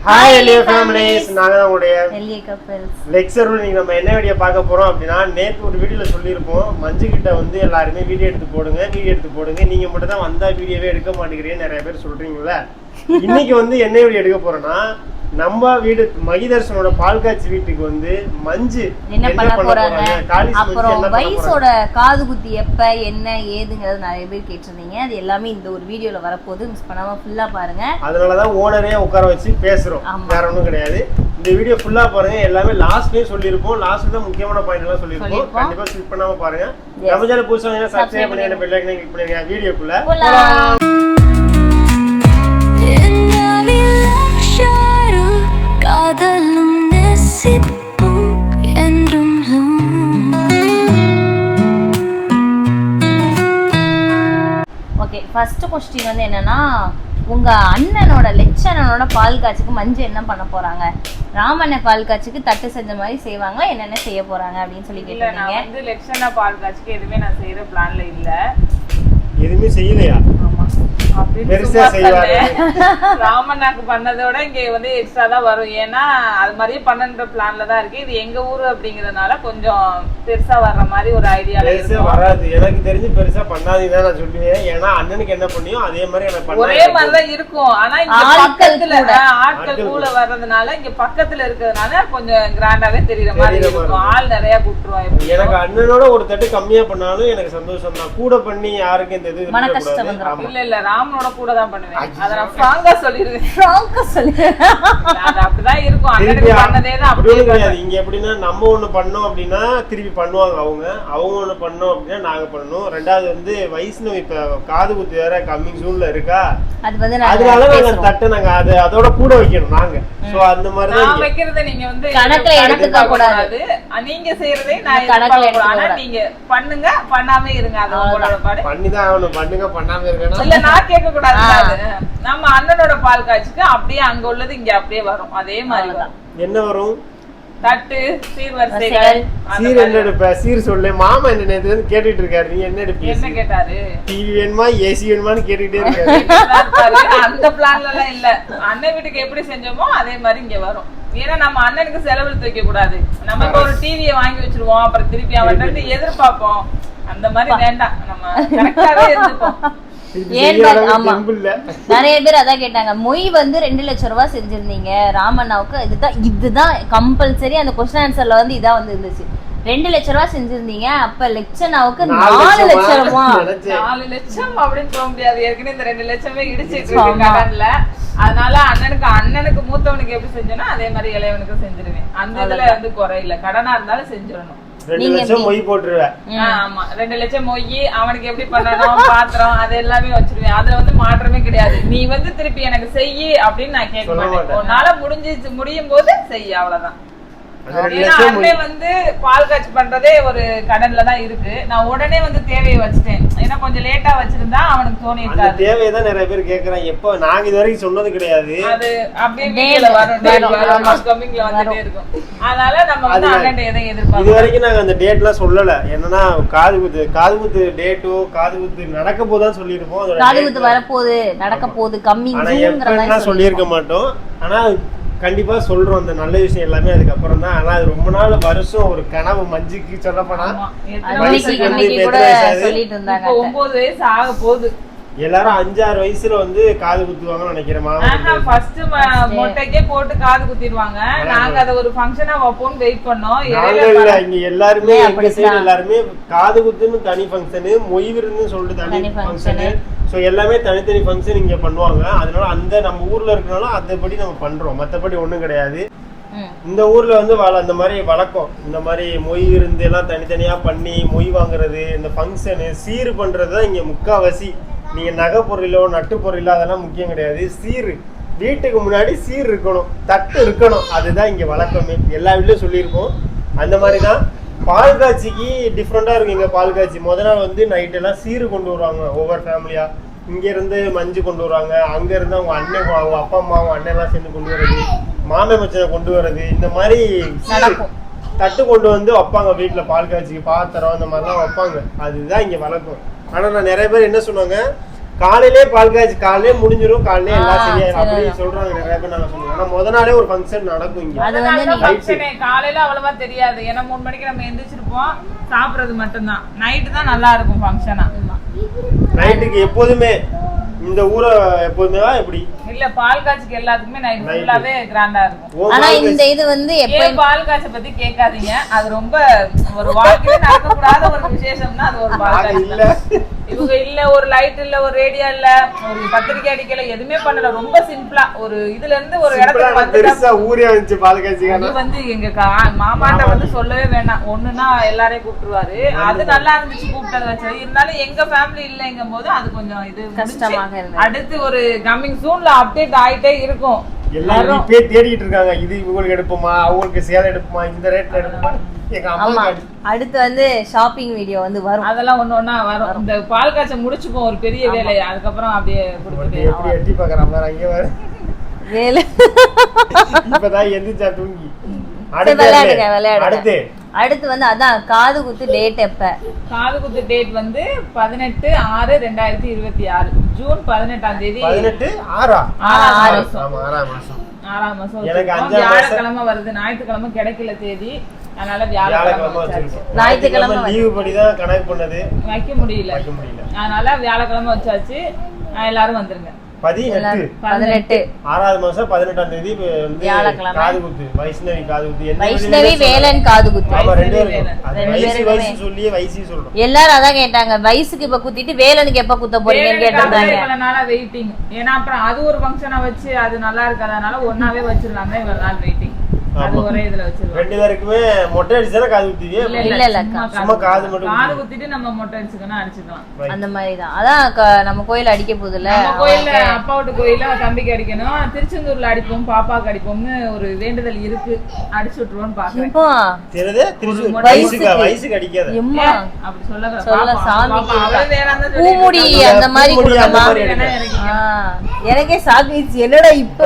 Hi LA families, நாங்க தான் உங்களுடைய LA couples. லெக்சர்ல நீங்க நம்ம என்ன வீடியோ பார்க்க போறோம் அப்படினா நேத்து ஒரு வீடியோல சொல்லிருப்போம் மஞ்சு கிட்ட வந்து எல்லாரும் வீடியோ எடுத்து போடுங்க நீங்க மட்டும் தான் வந்தா வீடியோவே எடுக்க மாட்டேங்கிறீங்க நிறைய பேர் சொல்றீங்கல்ல. இன்னைக்கு வந்து என்ன வீடியோ எடுக்க போறோம்னா நம்ம வீடு மகிதர்ஷனோட பால்காட்சி வீட்டுக்கு வந்து மஞ்சு என்ன பண்ண போறாங்க, அப்புறம் வயசோட காது குத்தி எப்ப என்ன ஏதுங்கிறது நிறைய பேர் கேட்டிருந்தீங்க. அது எல்லாமே இந்த ஒரு வீடியோல வரப்போகுது, மிஸ் பண்ணாம ஃபுல்லா பாருங்க. அதனாலதான் ஓனரே உட்கார வச்சு பேசுறோம், வேற ஒன்றும் கிடையாது. இந்த வீடியோ ஃபுல்லா பாருங்க, எல்லாமே லாஸ்ட்லயே சொல்லியிருப்போம். லாஸ்ட்ல தான் முக்கியமான பாயிண்ட் எல்லாம் சொல்லியிருப்போம். கண்டிப்பா ஸ்கிப் பண்ணாம பாருங்க. நம்ம சேனல் புதுசா சப்ஸ்கிரைப் பண்ணுங்க, பெல் ஐகானை கிளிக் பண்ணுங்க. வீடியோக்குள்ள காதலும் நேசிப்பும் என்றும். ஓகே, ஃபர்ஸ்ட் क्वेश्चन வந்து என்னன்னா, உங்க அண்ணனோட லட்சணனோட பால் காட்சிக்கு மஞ்சு என்ன பண்ண போறாங்க? ராமண்ண பால் காட்சிக்கு தட்டு செஞ்ச மாதிரி செய்வாங்க, என்னென்ன செய்ய போறாங்க அப்படின்னு சொல்லி கேட்டீங்க. நான் வந்து லட்சண பால் காட்சிக்கு எதுவுமே நான் செய்யற பிளான்ல இல்ல. எதுவுமே செய்யலையா? ராமண்ணாக்கு பண்ணதோட இங்க வந்து எக்ஸ்ட்ரா தான் வரும். ஏன்னா அது மாதிரியே பண்ணன்ற பிளான்ல தான் இருக்கு. இது எங்க ஊரு அப்படிங்கறதுனால கொஞ்சம் பெருசா வர்ற மாதிரி ஒரு ஐடியா வராது. எனக்கு தெரிஞ்சு பெருசா பண்ணாதீங்க நான் சொல்லுவேன். ஏன்னா அண்ணனுக்கு என்ன பண்ணியோ அதே மாதிரி எனக்கு ஒரே மாதிரிதான் இருக்கும். ஆனா இங்க பக்கத்துல ஆட்கள் கூட வர்றதுனால இங்க பக்கத்துல இருக்கிறதுனால கொஞ்சம் கிராண்டாவே தெரியற மாதிரி இருக்கும். ஆள் நிறைய கூட்டுருவாங்க. எனக்கு அண்ணனோட ஒரு தட்டு கம்மியா பண்ணாலும் எனக்கு சந்தோஷம் தான். கூட பண்ணி யாருக்கும் இந்த இது இல்ல இல்ல ராமனோட கூட தான் பண்ணுவேன். அத நான் ஃப்ராங்கா சொல்லிடுவேன். அது அப்படிதான் இருக்கும். அண்ணனுக்கு பண்ணதே தான் அப்படியே கிடையாது. இங்க எப்படின்னா நம்ம ஒண்ணு பண்ணோம் அப்படின்னா திருப்பி பண்ணுவாங்க அவங்க ஒண்ணு பண்ணோம் அப்படின்னா நாங்க பண்ணணும். ரெண்டாவது வந்து வைஷ்ணவ் இப்ப காது குத்து வேற கம்மிங் சூன்ல இருக்கா, அதனால நாங்க தட்டை நாங்க அதோட கூட வைக்கணும் நாங்க. சோ அந்த மாதிரி நான் வைக்கிறத நீங்க வந்து கணக்குல எடுத்துக்க கூடாது. நீங்க செய்யறதே நான் கணக்குல எடுத்துக்க. நீங்க பண்ணுங்க, பண்ணாம இருங்க. அது உங்களோட பாடு. பண்ணிதான் ஆகணும். பண்ணுங்க, பண்ணாம இருக்கணும். இல்ல நான் கேட்க கூடாது. நம்ம அண்ணனோட பால் காட்சிக்கு அப்படியே அங்க உள்ளது இங்க அப்படியே வரும். அதே மாதிரி தான். என்ன வரும்? தட்டு, சீர்வரிசைகள். சீர் என்ன எடுப்ப? சீர் சொல்லு. மாமா என்ன நேத்து வந்து கேட்டுட்டு இருக்காரு, நீ என்ன எடுப்பீங்க? என்ன கேட்டாரு? டிவி வேணுமா ஏசி வேணுமான்னு கேட்டுட்டே இருக்காரு. அந்த பிளான்ல எல்லாம் இல்ல. அண்ணன் வீட்டுக்கு எப்படி செஞ்சோமோ அதே மாதிரி இங்க வரும். ஏன்னா நம்ம அண்ணனுக்கு செலவு வைக்க கூடாது. நம்ம இப்ப ஒரு டிவியை வாங்கி வச்சிருவோம், அப்புறம் திருப்பி அவன் எதிர்பார்ப்போம். அந்த மாதிரி வேண்டாம், நம்ம கரெக்டாவே இருந்துப்போம். நிறைய பேர் அதான் கேட்டாங்க. மொய் வந்து 2 லட்சம் ரூபாய் செஞ்சிருந்தீங்க ராமண்ணாவுக்கு, இதுதான் கம்பல்சரி. அந்த क्वेश्चन ஆன்சர்ல வந்து இதான் வந்து இருந்துச்சு. 2 லட்சம் ரூபாய் செஞ்சிருந்தீங்க, அப்ப லட்சணாவுக்கு 4 லட்சம் ரூபாய். 4 லட்சம் அப்படின்னு சொல்ல முடியாது. ஏற்கனவே இந்த 2 லட்சமே இடிச்சிட்டு இருக்கு கடன்ல. அதனால அண்ணனுக்கு மூத்தவனுக்கு எப்படி செஞ்சோன்னா அதே மாதிரி இளையவனுக்கு செஞ்சிருவேன். அந்த இதுல வந்து குறையில. கடனா இருந்தாலும் செஞ்சிடணும். 2 லட்சம் மொய் போட்டுருவேன். ஆமா, 2 லட்சம் மொய். அவனுக்கு எப்படி பண்ணணும், பாத்திரம், அது எல்லாமே வச்சிருவேன். அதுல வந்து மாற்றமே கிடையாது. நீ வந்து திருப்பி எனக்கு செய்யி அப்படின்னு நான் கேட்க மாட்டேன். உன்னால முடியும் போது செய்ய, அவ்வளவுதான். வந்து பால் காட்சி பண்றதே ஒரு கடன்ல தான் இருக்கு. நான் உடனே வந்து தேவையை வச்சுட்டேன். ஏன்னா கொஞ்சம் லேட்டா வச்சிருந்தா அவனுக்கு தோணி இருக்காது. தேவையதான் நிறைய பேர் கேக்குறாங்க. எப்போ நாங்க இது வரைக்கும் சொன்னது கிடையாது. அது அப்படியே கம்மிங்ல வந்துட்டே இருக்கும். அதனால நம்ம வந்து அண்ணன் எதையும் எதிர்பார்க்கணும். இது வரைக்கும் நாங்க அந்த டேட் எல்லாம் சொல்லல. என்னன்னா காது குத்து டேட்டோ காது குத்து நடக்க போதான் சொல்லிருப்போம். காது குத்து வரப்போகுது, நடக்க போகுது, கம்மிங் சொல்லியிருக்க மாட்டோம். ஆனா கண்டிப்பா சொல்றோம் அந்த நல்ல விஷயம் எல்லாமே அதுக்கப்புறம் தான். ஆனா அது ரொம்ப நாள் வருஷம் ஒரு கனவு மஞ்சுக்கு சொல்ல போனா. 9 வயசு ஆக போகுது. எல்லாரும் 5-6 வயசுல வந்து காது குத்துவாங்கன்னு நினைக்கிறேன். ஃபர்ஸ்ட் மொட்டைக்கே போட்டு காது குத்திடுவாங்க. நாங்க அத ஒரு ஃபங்க்ஷனா வைப்போம்னு வெயிட் பண்ணோம். இங்க எல்லாருமே எங்க சைடு எல்லாருமே காது குத்துன்னு தனி ஃபங்க்ஷனு, மொய் விருந்துன்னு சொல்லிட்டு தனி ஃபங்க்ஷனு. ஸோ எல்லாமே தனித்தனி ஃபங்க்ஷன் இங்க பண்ணுவாங்க. அதனால அந்த நம்ம ஊர்ல இருக்கனால அதபடி நம்ம பண்றோம், மற்றபடி ஒண்ணும் கிடையாது. இந்த ஊர்ல வந்து அந்த மாதிரி வழக்கம். இந்த மாதிரி மொய் விருந்து எல்லாம் தனித்தனியா பண்ணி மொய் வாங்குறது, இந்த ஃபங்க்ஷனு சீர் பண்றதுதான் இங்க முக்காவாசி. நீங்க நகை பொருளோ நட்டு பொருளோ அதெல்லாம் முக்கியம் கிடையாது. சீர், வீட்டுக்கு முன்னாடி சீர் இருக்கணும், தட்டு இருக்கணும். அதுதான் இங்க வழக்கமே. எல்லா வீட்லயும் சொல்லியிருக்கோம். அந்த மாதிரி தான் பால் காட்சிக்கு டிஃப்ரெண்டா இருக்கும். எங்க பால் காட்சி முதல் நாள் வந்து நைட் எல்லாம் சீர் கொண்டு வருவாங்க ஒவ்வொரு ஃபேமிலியா. இங்க இருந்து மஞ்சு கொண்டு வருவாங்க, அங்க இருந்து அவங்க அண்ணன், அவங்க அப்பா அம்மா, அவங்க அண்ணன் எல்லாம் சேர்ந்து கொண்டு வர்றது, மாமே மச்சனை கொண்டு வர்றது, இந்த மாதிரி தட்டு கொண்டு வந்து வைப்பாங்க வீட்டுல. பால் காட்சிக்கு பாத்திரம் இந்த மாதிரிலாம் வைப்பாங்க. அதுதான் இங்க வழக்கம். ஆனா நான் நிறைய பேர் என்ன சொன்னாங்க, காலையிலே பால் காய்ச்சி காலையிலே முடிஞ்சிரும், காலையிலே எல்லாம் சரியாயிரும் அப்படி சொல்றாங்க நிறைய பேர். நாங்க சொல்லுவோம் ஆனா முத நாளே ஒரு ஃபங்க்ஷன் நடக்கும் இங்க. காலையில அவ்வளவா தெரியாது, ஏன்னா 3 மணிக்கு நம்ம எந்திரிச்சிருப்போம், சாப்பிடுறது மட்டும்தான். நைட்டு தான் நல்லா இருக்கும் ஃபங்க்ஷனா. நைட்டுக்கு எப்போதுமே இந்த ஊரை எப்போதுமே எப்படி இல்ல பால் காய்ச்சிக்கு எல்லாத்துக்குமே நைட் ஃபுல்லாவே கிராண்டா இருக்கும். ஆனா இந்த இது வந்து எப்ப பால் காய்ச்ச பத்தி கேட்காதீங்க, அது ரொம்ப ஒரு வாழ்க்கையில நடக்க கூடாத ஒரு விசேஷம்னா அது ஒரு பால் காய்ச்சல். இவங்க இல்ல ஒரு லைட் இல்ல ஒரு ரேடியோ இல்ல ஒரு பத்திரிக்கை அடிக்கல எதுவுமே பண்ணல, ரொம்ப சிம்பிளா ஒரு இதுல இருந்து ஒரு இடத்துக்கு பெருசா ஊரே வந்துச்சு பால் காய்ச்சி. அது வந்து எங்க மாமாட்ட வந்து சொல்லவே வேணாம், ஒண்ணுன்னா எல்லாரையும் கூப்பிட்டுருவாரு. அது நல்லா இருந்துச்சு கூப்பிட்டது வச்சது. இருந்தாலும் எங்க ஃபேமிலி இல்லைங்கும் போது அது கொஞ்சம் இது கஷ்டமாக. அடுத்து ஒரு கம்மிங் சூன்ல அப்டேட் ஆயிட்டே இருக்கும். எல்லாரும் இப்பே தேடிட்டு இருக்காங்க, இது இவங்களுக்கு எடுப்போமா அவங்களுக்கு சேலை எடுப்போமா இந்த ரேட்ல எடுப்போமா. எங்க அம்மா அடுத்து வந்து ஷாப்பிங் வீடியோ வந்து வரும், அதெல்லாம் ஒண்ணா வரும். இந்த பால் காய்ச்ச முடிச்சுப்போம் ஒரு பெரிய வேலையை, அதுக்கப்புறம் அப்படியே எப்படி எட்டி பாக்குறான் பாரு அங்க வர வேலை. இப்பதான் எந்திரிச்சா தூங்கி. அடுத்து வந்து அதான் காது குத்து டேட் எப்ப? காது குத்து டேட் வந்து 18/6/2026 ஜூன் 18ஆம் தேதி. 6ஆம் மாசம் வியாழக்கிழமை வருது. ஞாயிற்றுக்கிழமை கிடைக்கல தேதி, அதனால ஞாயிற்றுக்கிழமை லீவு படிதான் கணக்கு பண்ணது, வைக்க முடியல. அதனால வியாழக்கிழமை வச்சாச்சு, எல்லாரும் வந்துருங்க. 18 6ஆவது மாசம் 18ஆம் தேதி காது குத்து, வைஷ்ணவி காது குத்து, வைஷ்ணவி வேலன் காது குத்து. எல்லாரும் அதான் கேட்டாங்க, வயசுக்கு இப்ப குத்திட்டு வேலனுக்கு எப்ப குத்த போறீங்கன்னு கேட்டாங்க. வெயிட்டிங், ஏன்னா அப்புறம் அது ஒரு ஃபங்க்ஷனா வச்சு அது நல்லா இருக்காதனால ஒன்னாவே வச்சிடலாமே, இவ்வளவு நாள் வெயிட்டிங். அது ஒரே இதுல வச்சிருவோம். ரெண்டு பேருக்குமே மொட்டை அடிச்சா காது குத்தியே இல்ல சும்மா காது மட்டும் காது குத்திட்டு நம்ம மொட்டை அடிச்சுக்கணும், அடிச்சுக்கலாம். அந்த மாதிரி தான். அதான் நம்ம கோயில அடிக்க போகுதுல்ல, நம்ம கோயில்ல அப்பா வீட்டு கோயில தம்பிக்கு அடிக்கணும், திருச்செந்தூர்ல அடிப்போம், பாப்பாக்கு அடிப்போம்னு ஒரு வேண்டுதல் இருக்கு. அடிச்சு விட்டுருவோம்னு பாக்குறேன். வயசுக்கு அடிக்காத அப்படி சொல்ல சாமி பூமுடி அந்த மாதிரி கொடுக்கமா. எனக்கே சாக்கிச்சு, என்னடா இப்ப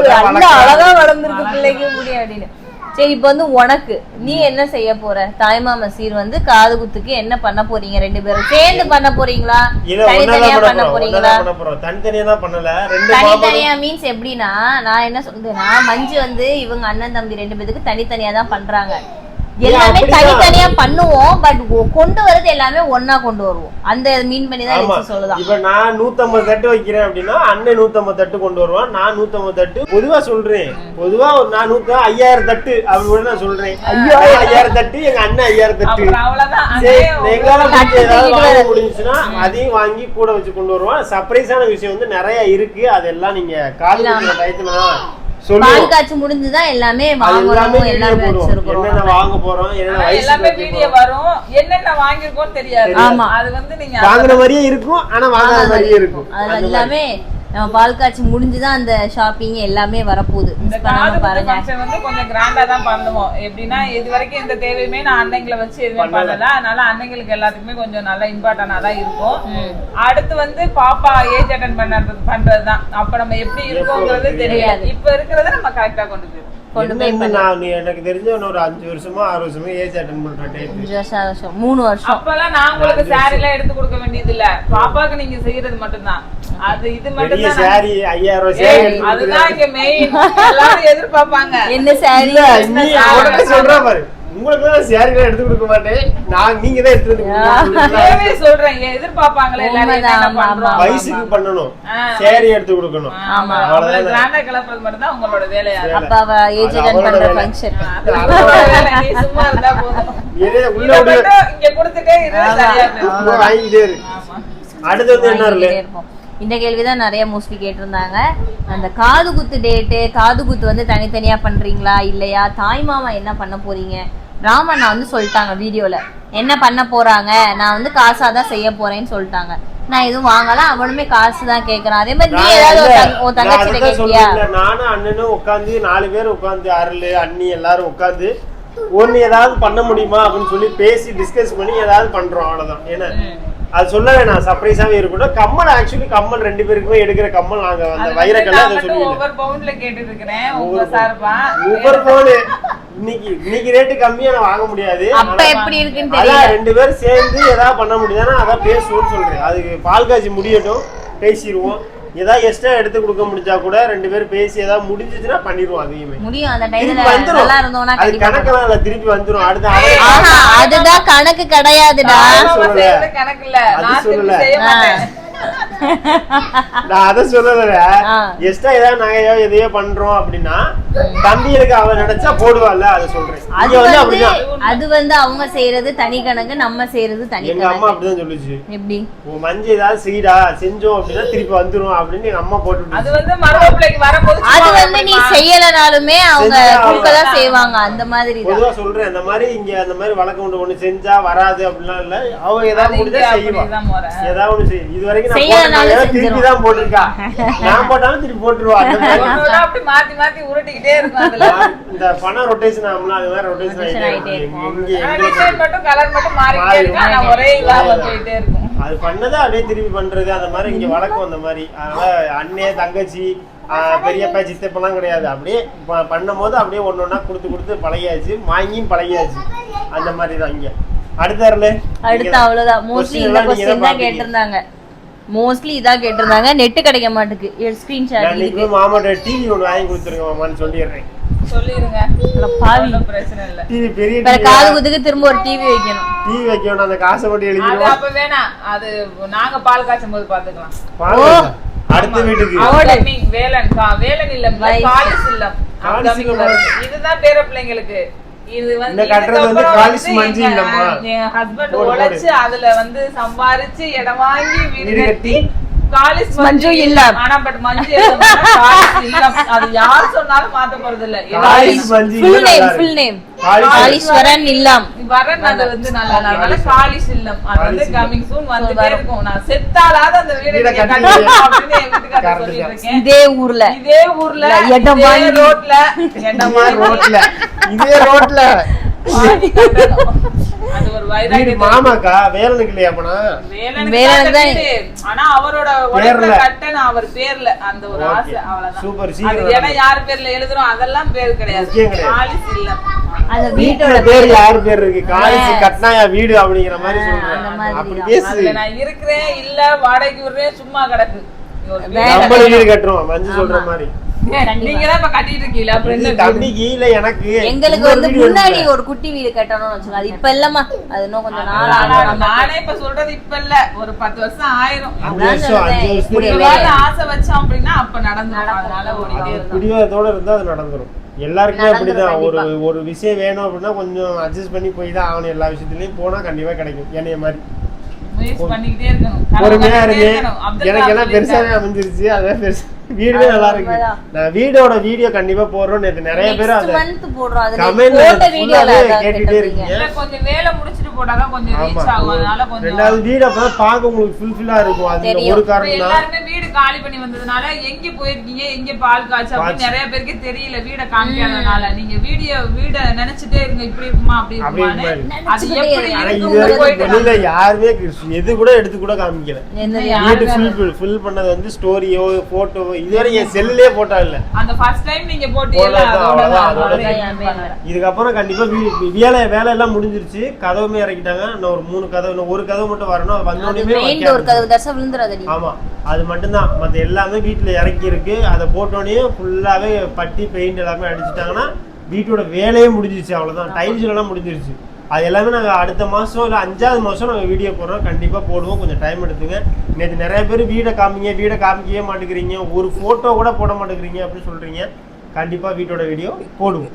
அழகா வளர்ந்துருக்கு பிள்ளைக்கு முடி அப்படின்னு. சரி, இப்ப வந்து உனக்கு நீ என்ன செய்ய போற? தாய்மாமா சீர் வந்து காது குத்துக்கு என்ன பண்ண போறீங்க? 2 பேரும் சேர்ந்து பண்ண போறீங்களா, தனித்தனியா பண்ண போறீங்களா? தனித்தனியா மீன்ஸ் எப்படின்னா, நான் என்ன சொல்றேன்னா, மஞ்சு வந்து இவங்க அண்ணன் தம்பி 2 பேருக்கு தனித்தனியா தான் பண்றாங்க. எல்லாமே தனித்தனியா பண்ணுவோம், பட் கொண்டு வரது எல்லாமே ஒன்னா கொண்டு வருவோம். அந்த மீன் பண்ணி தான் சொல்லுதான். இப்ப நான் 150 தட்டு வைக்கிறேன் அப்படின்னா அண்ணன் 150 தட்டு கொண்டு வருவான், நான் 150 தட்டு. பொதுவா சொல்றேன், பொதுவா நான் 5000 தட்டு அப்படின்னு நான் சொல்றேன். 5000 தட்டு, எங்க அண்ணன் 5000 தட்டு. எங்களால முடிஞ்சுச்சுன்னா அதையும் வாங்கி கூட வச்சு கொண்டு வருவான். சர்ப்ரைஸான விஷயம் வந்து நிறைய இருக்கு, அதெல்லாம் நீங்க காலையில டயத்துல பால் காய்ச்சி முடிஞ்சுதான் எல்லாமே வாங்குறோம், எல்லாமே வச்சிருக்கோம். என்னென்ன வாங்க போறோம், எல்லாமே வீடியோ வரும், என்னென்ன வாங்கிருக்கோம் தெரியாது. ஆமா, அது வந்து நீங்க வாங்குற மாதிரியே இருக்கும், ஆனா வாங்காத மாதிரியே இருக்கும். அது எல்லாமே நம்ம பால் காய்ச்சி முடிஞ்சுதான் அந்த ஷாப்பிங் எல்லாமே வரப்போகுது. இந்த காது குத்து ஃபங்க்ஷன் வந்து கொஞ்சம் கிராண்டா தான் பண்ணுவோம். எப்படின்னா இது வரைக்கும் எந்த தேவையுமே நான் அன்னைங்களை வச்சு எதுவுமே பண்ணல, அதனால அன்னைங்களுக்கு எல்லாத்துக்குமே கொஞ்சம் நல்லா இம்பார்ட்டன்டா தான் இருக்கும். அடுத்து வந்து பாப்பா ஏஜ் அட்டன் பண்றதுதான். அப்ப நம்ம எப்படி இருக்கோங்கிறது தெரியாது, இப்ப இருக்கிறத நம்ம கரெக்டா கொண்டு போயிருவோம். எனக்கு தெரிஞ்ச ஒரு 5 வருஷமா 6 வருஷமா ஏஜ் அட்டெண்ட் பண்றேன். 3 வருஷம். அப்பெல்லாம் நான் உங்களுக்கு சாரி எல்லாம் எடுத்து கொடுக்க வேண்டியது இல்ல, பாப்பாக்கு நீங்க செய்யறது மட்டும்தான். அது இது மட்டும் தான். சாரி 5000 சாரி, அதுதான் இங்க மெயின். எல்லாரும் எதிர்பார்ப்பாங்க என்ன சாரி. நீ அவரே சொல்றா பாரு, உங்களுக்கு தான் சாரி எல்லாம் எடுத்து கொடுக்க மாட்டேன், நீங்க தான் எடுத்து கொடுக்கணும் சொல்றேன். எதிர்பார்ப்பாங்களே எல்லாரும், வயசுக்கு பண்ணணும், சாரி எடுத்து கொடுக்கணும். ஆமா, அவ்வளவுதான். கிராண்டா கிளப்புறது மட்டும் தான் உங்களோட வேலையா. அப்ப அவ ஏஜ் அட்டெண்ட் பண்ற ஃபங்க்ஷன் நீ சும்மா இருந்தா போதும், உள்ள இங்க கொடுத்துட்டே இரு, சரியா போகும், வாங்கிட்டே இரு. அடுத்து வந்து என்ன இருக்கு? இந்த கேள்விதான் நிறைய மோஸ்ட்லி கேட்டிருந்தாங்க. அந்த காது குத்து டேட்டு, காது குத்து வந்து தனித்தனியா பண்றீங்களா இல்லையா, தாய் மாமா என்ன பண்ண போறீங்க? ராமண்ணா வந்து சொல்லிட்டாங்க வீடியோல என்ன பண்ண போறாங்க, நான் வந்து காசாதான் செய்ய போறேன்னு சொல்லிட்டாங்க. நான் எதுவும் வாங்கல, அவனுமே காசு தான் கேக்குறான். அதே மாதிரி நீ ஏதாவது தங்கச்சிட்ட கேட்டியா? நானும் அண்ணனும் உட்காந்து 4 பேர் உட்காந்து, அருள் அண்ணி எல்லாரும் உட்காந்து ஒன்னு ஏதாவது பண்ண முடியுமா அப்படின்னு சொல்லி பேசி டிஸ்கஸ் பண்ணி ஏதாவது பண்றோம், அவ்வளவுதான். ஏன்னா அது சொல்ல வேணாம், சர்ப்ரைஸாவே இருக்கட்டும். கம்மல் ஆக்சுவலி கம்மல் 2 பேருக்குமே எடுக்கிற கம்மல் நாங்க அந்த வைரக்கல்ல அதை சொல்லி ஒவ்வொரு பவுன்ல கேட்டுட்டு இருக்கேன். உங்க சார்பா ஒவ்வொரு பவுன் இன்னைக்கு ரேட் கம்மியா நான் வாங்க முடியாது. அப்ப எப்படி இருக்குன்னு தெரியல. அதான் 2 பேரும் சேர்ந்து ஏதாவது பண்ண முடியுதானா அதான் பேசுவோம்னு சொல்றேன். அதுக்கு பால் காய்ச்சி முடியட்டும், பேசிடுவோம். ஏதாவது எக்ஸ்ட்ரா எடுத்து கொடுக்க முடிஞ்சா கூட 2 பேரும் பேசி ஏதாவது முடிஞ்சிச்சுன்னா பண்ணிடுவோம். அதையுமே முடியும். அந்த டைம்ல நல்லா இருந்தோம்னா அது கணக்கெல்லாம் இல்ல, திருப்பி வந்துரும். அடுத்து அதுதான் கணக்கு கிடையாதுடா. கணக்கு இல்ல, நான் திருப்பி செய்ய மாட்டேன். நான் அத சொல்லல. எக்ஸ்ட்ரா ஏதாவது நகையோ எதையோ பண்றோம் அப்படின்னா தம்பிகளுக்கு அவ நினைச்சா போடுவாள்ல, அத சொல்றேன். அது வந்து அவங்க செய்யறது தனி கணக்கு, நம்ம செய்யறது தனி கணக்கு. எங்க அம்மா அப்படிதான் சொல்லுச்சு. எப்படி உன் மஞ்சள் ஏதாவது செய்டா செஞ்சோம் அப்படின்னா திருப்பி வந்துரும் அப்படின்னு எங்க அம்மா போட்டு. அது வந்து மரபுலைக்கு வரும்போது அது வந்து நீ செய்யலனாலுமே அவங்க குடுக்கதான் செய்வாங்க. அந்த மாதிரி பொதுவா சொல்றேன். அந்த மாதிரி இங்க அந்த மாதிரி வழக்கம் உண்டு. ஒண்ணு செஞ்சா வராது அப்படிலாம் இல்ல. அவங்க ஏதாவது முடிஞ்சா செய்வா, ஏதாவது ஒண்ணு செய்யும். இது வரைக்கும் திருப்பி தான் போட்டிருக்கா. நான் போட்டாலும் திருப்பி போட்டுருவா. அப்படி மாத்தி மாத்தி உருட்டிக்கிட்டே இருக்கும். அதுல இந்த பணம் ரொட்டேஷன் ஆகும்ல, அது மாதிரி ரொட்டேஷன் ஆயிட்டே இருக்கும். டிசைன் மட்டும் கலர் மட்டும் மாறிட்டே இருக்கு. ஆனா ஒரே இதா போயிட்டே இருக்கும். அது பண்ணதை அப்படியே திருப்பி பண்றது அந்த மாதிரி இங்க வழக்கம். அந்த மாதிரி அதனால அண்ணே தங்கச்சி பெரியப்பா சித்தப்பெல்லாம் கிடையாது. அப்படியே பண்ணும் போது அப்படியே ஒன்னொன்னா கொடுத்து பழகியாச்சு, வாங்கியும் பழகியாச்சு. அந்த மாதிரி தான் இங்க. அடுத்த அவ்வளவுதான். மோஸ்ட்லி இந்த क्वेश्चन தான் கேட்டிருந்தாங்க. மோஸ்ட்லி இதா கேட்டிருந்தாங்க. நெட் கிடைக்க மாட்டேங்குது. ஸ்கிரீன்ஷாட் இதுக்கு மாமாட்ட டிவி ஒன்னு வாங்கி கொடுத்துருங்க மாமான்னு சொல்லிடுறேன். சொல்லிருங்க. பாவி பிரச்சனை இல்ல. டிவி பெரிய காது குத்துக்கு திரும்ப ஒரு டிவி வைக்கணும். டிவி வைக்கணும். அந்த காசை மட்டும் எழுதிடுவோம். அது அப்ப வேணாம். அது நாங்க பால் காய்ச்சும் போது பாத்துக்கலாம். அடுத்த வீட்டுக்கு வேலன் இல்ல, காலிஸ் இல்ல. இதுதான் பேர பிள்ளைங்களுக்கு. இது வந்து என் ஹஸ்பண்ட் உழைச்சு அதுல வந்து சம்பாரிச்சு இடம் வாங்கி வீடு கட்டி காலிஸ் மஞ்சு இல்ல. ஆனா பட் மஞ்சு அது யார் சொன்னாலும் மாத்த போறது இல்ல. ஃபுல் நேம் காலீஸ்வரன் இல்லம். வரன் அது வந்து நல்ல காலிஸ் இல்லம். அது வந்து கமிங் சூன் வந்துட்டே இருக்கும். நான் செத்தாலாத அந்த வீடு கட்டணும் அப்படின்னு என் வீட்டுக்காரர் சொல்லிட்டு இருக்கேன். இதே ஊர்ல இடம் வாங்கி ரோட்ல இதே ரோட்ல அது ஒரு வைராகியம். மாமாக்கா வேலனுக்கு இல்லையா? போனா வேலனுக்கு. ஆனா அவரோட உடம்புல கட்டணும் அவர் பேர்ல அந்த ஒரு ஆசை. அவ்வளவுதான். சூப்பர். அது ஏன்னா யார் பேர்ல எழுதுறோம் அதெல்லாம் பேர் கிடையாது. காலிஸ் இல்ல. அந்த வீட்டோட பேர் யார் பேர் இருக்கு? காலிஸ் கட்னாயா வீடு அப்படிங்கிற மாதிரி சொல்றாங்க. அப்படி பேசு. நான் இருக்கிறேன் இல்ல வாடகைக்கு விடுறேன் சும்மா கிடக்கு. நம்ம வீடு கட்டுறோம் மஞ்சு சொல்ற மாதிரி. நீங்க தான் இப்ப கட்டிட்டு இருக்கீங்களா? அப்புறம் தம்பிக்கு இல்ல எனக்கு எங்களுக்கு வந்து முன்னாடி ஒரு குட்டி வீடு கட்டணும்னு வச்சுக்கோங்க. அது இப்ப இல்லமா, அது இன்னும் கொஞ்சம் நாள் ஆகும். நானே இப்ப சொல்றது இப்ப இல்ல, ஒரு 10 வருஷம் ஆயிரும். 5 வருஷம் ஆசை வச்சோம் அப்படின்னா அப்ப நடந்துரும். அதனால ஓடிட்டே இருக்கும். குடிவாதத்தோட இருந்தா அது நடந்துரும். எல்லாருக்குமே அப்படிதான். ஒரு விஷயம் வேணும் அப்படின்னா கொஞ்சம் அட்ஜஸ்ட் பண்ணி போய் தான் ஆகணும். எல்லா விஷயத்துலயும் போனா கண்டிப்பா கிடைக்கும். என்னைய மாதிரி பண்ணிக்கிட்டே இருக்கணும். பொறுமையா இருக்கு. எனக்கு எல்லாம் பெருசாவே அமைஞ்சிருச்சு. அதான் பெருசா வீடுவே நல்லா இருக்கு. நான் வீடோட வீடியோ கண்டிப்பா போடுறோம். நேத்து நிறைய பேர் அந்த கமெண்ட் கேட்டுட்டே இருக்கீங்க. கொஞ்சம் வேலை முடிச்சிட்டு போட்டாதான் கொஞ்சம் ரீச் ஆகும். அதனால கொஞ்சம் ரெண்டாவது வீடு அப்பதான் பார்க்க உங்களுக்கு ஃபுல்ஃபில்லா இருக்கும். அது ஒரு காரணம். எல்லாருமே வீடு காலி பண்ணி வந்ததுனால எங்க போயிருக்கீங்க, எங்க பால் காய்ச்ச அப்படின்னு நிறைய பேருக்கு தெரியல. வீட காமிக்காதனால நீங்க வீட நினைச்சிட்டே இருங்க, இப்படி இருக்குமா அப்படி இருக்குமான்னு. அது எப்படி வெளியில யாருமே எது கூட எடுத்து கூட காமிக்கல. வீடு ஃபுல் பண்ணது வந்து ஸ்டோரியோ போட்டோவோ இதுவரை என் செல்லுலயே போட்டா இல்ல. அந்த ஃபர்ஸ்ட் டைம் நீங்க போட்டீங்களா? இதுக்கப்புறம் கண்டிப்பா வேலை எல்லாம் முடிஞ்சிருச்சு. கதவுமே இறக்கிட்டாங்க. இன்னும் ஒரு 3 கதவு, ஒரு கதவு மட்டும் வரணும். வந்தோடனே ஆமா அது மட்டும்தான். மத்த எல்லாமே வீட்டுல இறக்கி இருக்கு. அதை போட்டோடனே ஃபுல்லாவே பட்டி பெயிண்ட் எல்லாமே அடிச்சுட்டாங்கன்னா வீட்டோட வேலையே முடிஞ்சிருச்சு. அவ்வளவுதான். டைல்ஸ் எல்லாம் முடிஞ்சிருச்சு. அது எல்லாமே நாங்கள் அடுத்த மாதம் இல்லை 5வது மாதம் நாங்கள் வீடியோ போடுறோம். கண்டிப்பாக போடுவோம். கொஞ்சம் டைம் எடுத்துங்க. நேற்று நிறைய பேர் வீடை காமிக்கவே மாட்டேங்கிறீங்க, ஒரு ஃபோட்டோ கூட போட மாட்டேங்கிறீங்க அப்படின்னு சொல்கிறீங்க. கண்டிப்பாக வீட்டோட வீடியோ போடுவோம்.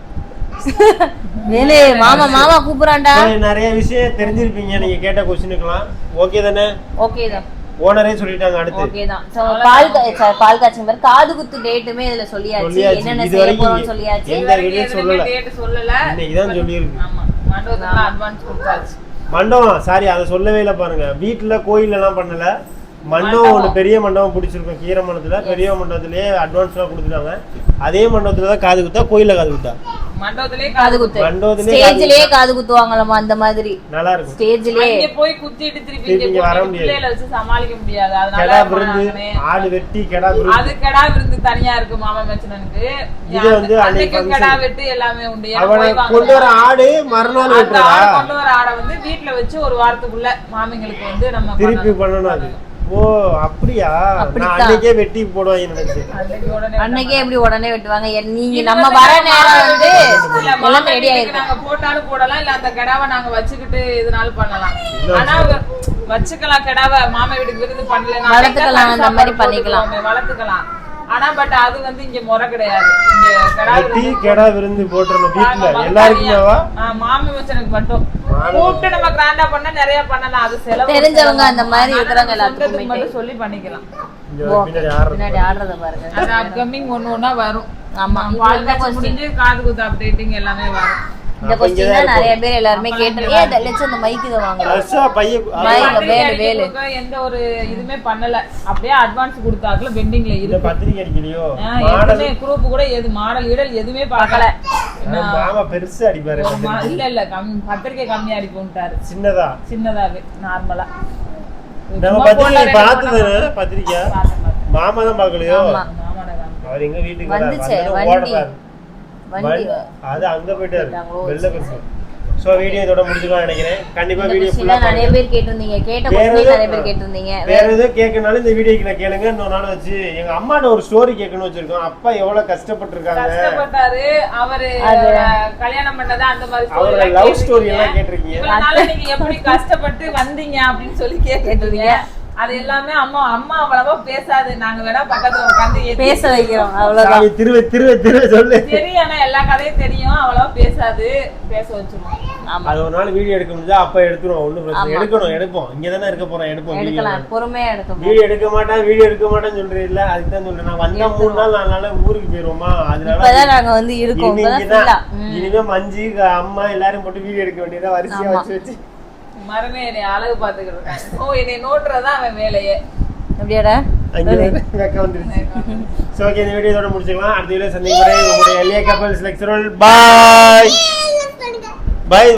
மாமா கூப்பிடுறான்டா. நிறைய விஷயம் தெரிஞ்சிருப்பீங்க நீங்க கேட்ட கொஸ்டினுக்குலாம். ஓகே தானே? ஓகே தான். ஓனரே சொல்லிட்டாங்க. அடுத்து ஓகே தான். சோ பால் காய்ச்சும் மாதிரி காது குத்து டேட்டுமே இதுல சொல்லியாச்சு. என்னென்ன செய்ய போறோம்னு சொல்லியாச்சு. எந்த வீடியோ சொல்லல. இன்னைக்கு தான் சொல்லிருக்கு. மண்டபம் சாரி அதை சொல்லவே இல்லை. பாருங்க வீட்டுல கோயில் எல்லாம் பண்ணல. மண்டபம் ஒண்ணு பெரிய மண்டபம் பிடிச்சிருக்கோம். கீரை மண்டபத்துல பெரிய மண்டபத்திலேயே அட்வான்ஸ் எல்லாம் கொடுத்துட்டாங்க. அதே மண்டபத்துலதான் காது குத்தா, கோயில காது குத்தா? மண்டபத்திலே காது குத்து. ஸ்டேஜ்லயே காது குத்துவாங்களாமா. அந்த மாதிரி நல்லா இருக்கும். ஸ்டேஜ்லயே போய் குத்திட்டு திருப்பி வர முடியாது. வச்சு சமாளிக்க முடியாது. அதனால ஆடு வெட்டி கெடா விருந்து, அது கெடா விருந்து தனியா இருக்கு மாமா மச்சனனுக்கு. இது வந்து அன்னைக்கு கெடா வெட்டி எல்லாமே உண்டு. அவனை கொண்டு வர ஆடு மறுநாள் வெட்டுறா. கொண்டு வர ஆடை வந்து வீட்ல வச்சு ஒரு வாரத்துக்குள்ள மாமிங்களுக்கு வந்து நம்ம திருப்பி பண்ணணும். அது ஓ அப்படியா? நான் அப்படித்தான். அன்னைக்கே வெட்டி போடுவாங்க நினைச்சேன். அன்னைக்கு உடனே அன்னைக்கே எப்படி உடனே வெட்டுவாங்க? நீங்க நம்ம வர நேரம் வந்து இல்ல, எல்லாம் மாமா ரெடி வீட்டுக்கு ஆயிருக்கு. நாங்க போட்டாலும் போடலாம், இல்ல அந்த கிடாவை நாங்க வச்சுக்கிட்டு இதனாலும் பண்ணலாம். ஆனா வச்சுக்கலாம், கிடாவை மாமா வீட்டுக்கு விருந்து பண்ணல வளர்த்துக்கலாம், அந்த மாதிரி பண்ணிக்கலாம். வளர்த்துக்கலாம். ஆனா பட் அது வந்து இங்க முறை கிடையாது. இங்க கிடா வெட்டி கெடா விருந்து போட்டுறணும் வீட்டுல எல்லாருக்குமேவா? மாமி மச்சனுக்கு மட்டும் கூப்பிட்டு நம்ம கிராண்டா பண்ணா நிறைய பண்ணலாம். அது செலவு தெரிஞ்சவங்க அந்த மாதிரி இருக்கிறவங்க எல்லாத்துக்கும் சொந்தத்துக்கு மட்டும் சொல்லி பண்ணிக்கலாம். இங்க பின்னாடி ஆடுறது. பின்னாடி ஆடுறத பாருங்க. அது அப்கமிங் ஒண்ணா வரும். ஆமா, பால் காய்ச்சி முடிஞ்சு காது குத்து அப்டேட்டிங் எல்லாமே வரும். இந்த क्वेश्चन தான் நிறைய பேர் எல்லாரும் கேட்றீங்க. ஏ லட்சம் அந்த மைக் இத வாங்குறோம். அச்சா பைய மைக் வேலு எந்த ஒரு இதுமே பண்ணல. அப்படியே அட்வான்ஸ் கொடுத்தாக்கல பெண்டிங்ல இந்த இருக்கு. பத்திரிக்கை அடிக்கலையோ? எதுமே குரூப் கூட எது மாடல் இடல் எதுவுமே பார்க்கல. மாமா பெருசா அடிப்பாரு. இல்ல பத்திரிக்கை கம்மியா அடிக்கும்ட்டாரு. சின்னதா சின்னதாவே நார்மலா. நம்ம பத்திரிக்கை பார்த்தது பத்திரிக்கை மாமா தான் பார்க்கலையோ? அவர் எங்க வீட்டுக்கு வந்துச்சு ஓடுறாரு. வண்டி அது அங்க போயிட்டாரு வெள்ள பெருசு. சோ வீடியோ இதோட முடிச்சுக்கலாம் நினைக்கிறேன். கண்டிப்பா வீடியோ क्वेश्चन ஃபுல்லா நிறைய பேர் கேட்டிருந்தீங்க. கேட்ட क्वेश्चन நிறைய பேர் கேட்டிருந்தீங்க. வேற ஏதோ கேட்கனாலும் இந்த வீடியோக்கு நான் கேளுங்க. இன்னொரு நாள் வச்சு எங்க அம்மாட்ட ஒரு ஸ்டோரி கேட்கணும் வச்சிருக்கோம். அப்பா எவ்வளவு கஷ்டப்பட்டிருக்காங்க. கஷ்டப்பட்டாரு அவரு. கல்யாணம் பண்ணதா அந்த மாதிரி அவரோட லவ் ஸ்டோரி எல்லாம் கேட்டிருக்கீங்க. அதனால நீங்க எப்படி கஷ்டப்பட்டு வந்தீங்க அப்படின்னு சொல்லி கேட்டுருக்கீங்க. அது எல்லாமே அம்மா அவ்வளவா பேசாது. நாங்க வேணா பக்கத்துல உட்காந்து பேச வைக்கிறோம் அவ்வளவுதான். திருவ சொல்லு. தெரியும், ஆனா எல்லா கதையும் தெரியும். அவ்வளவா பேசாது, பேச வச்சிருவோம். ஆமா, அது ஒரு நாள் வீடியோ எடுக்க முடிஞ்சா அப்ப எடுத்துருவோம். ஒண்ணும் பிரச்சனை எடுப்போம். இங்க தானே இருக்க போறோம், எடுப்போம். எடுக்கலாம், பொறுமையா எடுக்கணும். வீடியோ எடுக்க மாட்டேன்னு சொல்றேன் இல்ல. அதுக்கு தான் சொல்றேன். நான் வந்தா 3 நாள் 4 நாள் ஊருக்கு போயிருவோமா. அதனால இப்பதான் நாங்க வந்து இருக்கோம். இனிமே மஞ்சி அம்மா எல்லாரும் போட்டு வீடியோ எடுக்க வேண்டியதா வரிசையா வச்சு மரமே என்னை அழகு பாத்துக்கிட்டு இருக்கான். ஓ, என்னை நோட்டுறதான் அவன் வேலையே. அப்படியாடா? வெக்க வந்துருச்சு. சோ ஓகே, இந்த வீடியோ இதோட முடிச்சுக்கலாம். அடுத்த வீடியோ சந்திக்கும் வரை உங்களுடைய எல்ஏ கப்பல்ஸ் லெக்சரல் பாய்.